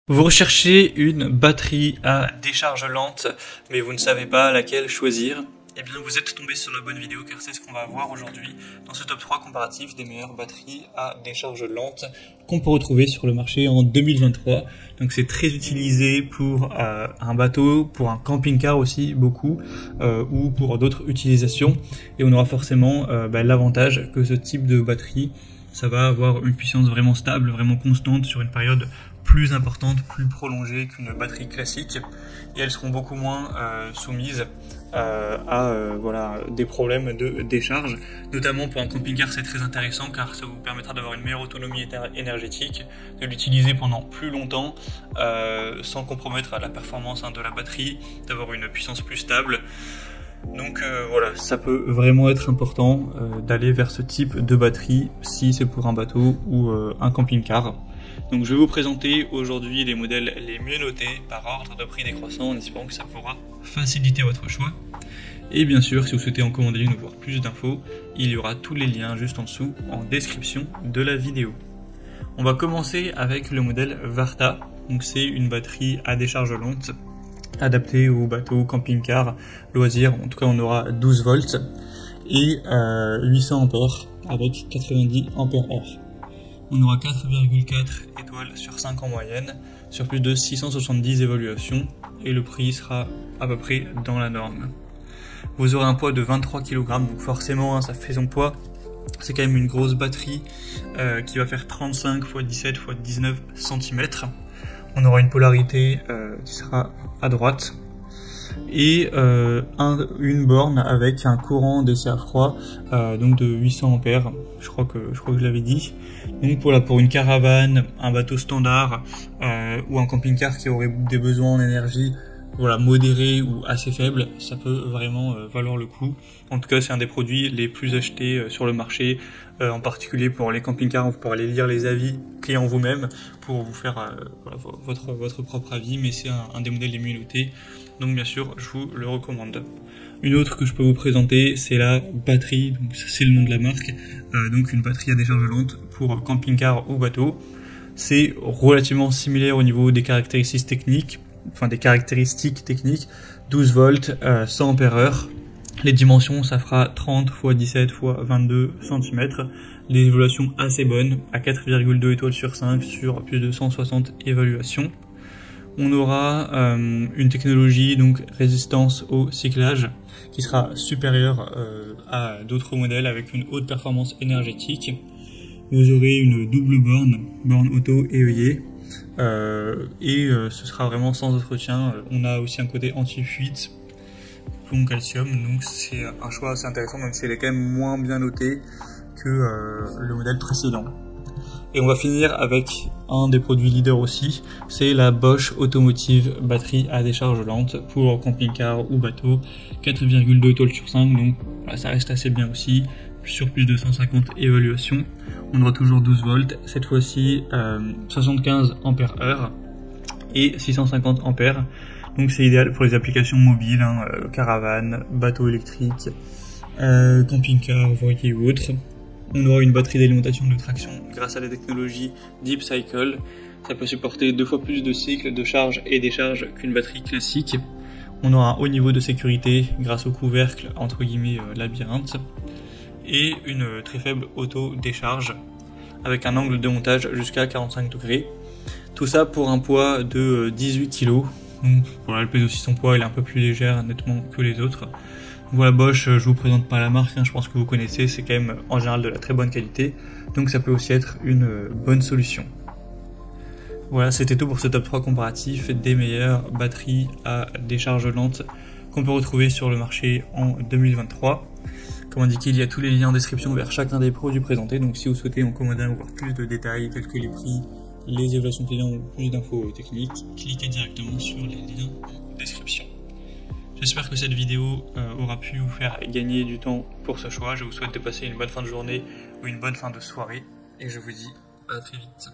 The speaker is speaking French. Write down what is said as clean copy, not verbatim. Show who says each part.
Speaker 1: Vous recherchez une batterie à décharge lente, mais vous ne savez pas laquelle choisir. Eh bien, vous êtes tombé sur la bonne vidéo car c'est ce qu'on va voir aujourd'hui dans ce top 3 comparatif des meilleures batteries à décharge lente qu'on peut retrouver sur le marché en 2023. Donc c'est très utilisé pour un bateau, pour un camping-car aussi beaucoup, ou pour d'autres utilisations. Et on aura forcément l'avantage que ce type de batterie, ça va avoir une puissance vraiment stable, vraiment constante sur une période plus importante, plus prolongée qu'une batterie classique, et elles seront beaucoup moins soumises à des problèmes de décharge. Notamment pour un camping-car, c'est très intéressant car ça vous permettra d'avoir une meilleure autonomie énergétique, de l'utiliser pendant plus longtemps sans compromettre la performance de la batterie, d'avoir une puissance plus stable. Donc voilà, ça peut vraiment être important d'aller vers ce type de batterie si c'est pour un bateau ou un camping-car. Donc je vais vous présenter aujourd'hui les modèles les mieux notés par ordre de prix décroissant en espérant que ça pourra faciliter votre choix. Et bien sûr, si vous souhaitez en commander une ou voir plus d'infos, il y aura tous les liens juste en dessous en description de la vidéo. On va commencer avec le modèle Varta. Donc c'est une batterie à décharge lente adaptée aux bateaux, camping-car, loisirs. En tout cas, on aura 12 volts et 800 ampères avec 90 ampères heure. On aura 4,4 étoiles sur 5 en moyenne, sur plus de 670 évaluations, et le prix sera à peu près dans la norme. Vous aurez un poids de 23 kg, donc forcément ça fait son poids. C'est quand même une grosse batterie qui va faire 35 x 17 x 19 cm. On aura une polarité qui sera à droite. Et une borne avec un courant d'essai à froid donc de 800 ampères, je crois que je l'avais dit. Donc pour une caravane, un bateau standard ou un camping-car qui aurait des besoins en énergie modérés ou assez faibles, ça peut vraiment valoir le coup. En tout cas, c'est un des produits les plus achetés sur le marché, en particulier pour les camping-cars. Vous pourrez aller lire les avis clients vous-même pour vous faire votre propre avis, mais c'est un des modèles les mieux notés. Donc bien sûr, je vous le recommande. Une autre que je peux vous présenter, c'est la batterie, donc c'est le nom de la marque, donc une batterie à décharge lente pour camping-car ou bateau. C'est relativement similaire au niveau des caractéristiques techniques, 12 volts, 100 ampères heure. Les dimensions, ça fera 30 x 17 x 22 cm. Des évaluations assez bonnes, à 4,2 étoiles sur 5 sur plus de 160 évaluations. On aura une technologie, donc résistance au cyclage, qui sera supérieure à d'autres modèles avec une haute performance énergétique. Vous aurez une double borne auto et œillet, ce sera vraiment sans entretien. On a aussi un côté anti-fuite, plomb calcium, donc c'est un choix assez intéressant, même si elle est quand même moins bien notée que le modèle précédent. Et on va finir avec un des produits leaders aussi, c'est la Bosch Automotive batterie à décharge lente pour camping-car ou bateau, 4,2 étoiles sur 5, donc ça reste assez bien aussi, sur plus de 150 évaluations. On aura toujours 12 volts, cette fois-ci 75 ampères heure et 650 ampères. Donc c'est idéal pour les applications mobiles, caravane, bateau électrique, camping-car, voilier ou autre. On aura une batterie d'alimentation de traction grâce à la technologie Deep Cycle. Ça peut supporter 2 fois plus de cycles de charge et décharge qu'une batterie classique. On aura un haut niveau de sécurité grâce au couvercle entre guillemets labyrinthe. Et une très faible auto-décharge avec un angle de montage jusqu'à 45 degrés. Tout ça pour un poids de 18 kg. Donc voilà, elle pèse aussi son poids, elle est un peu plus légère nettement que les autres. Voilà, Bosch, je vous présente pas la marque, je pense que vous connaissez, c'est quand même en général de la très bonne qualité, donc ça peut aussi être une bonne solution. Voilà, c'était tout pour ce top 3 comparatif des meilleures batteries à décharge lente qu'on peut retrouver sur le marché en 2023. Comme indiqué, il y a tous les liens en description vers chacun des produits présentés, donc si vous souhaitez en commander un ou voir plus de détails tels que les prix, les évaluations clients ou plus d'infos techniques, cliquez directement sur les liens en description. J'espère que cette vidéo aura pu vous faire gagner du temps pour ce choix. Je vous souhaite de passer une bonne fin de journée ou une bonne fin de soirée et je vous dis à très vite.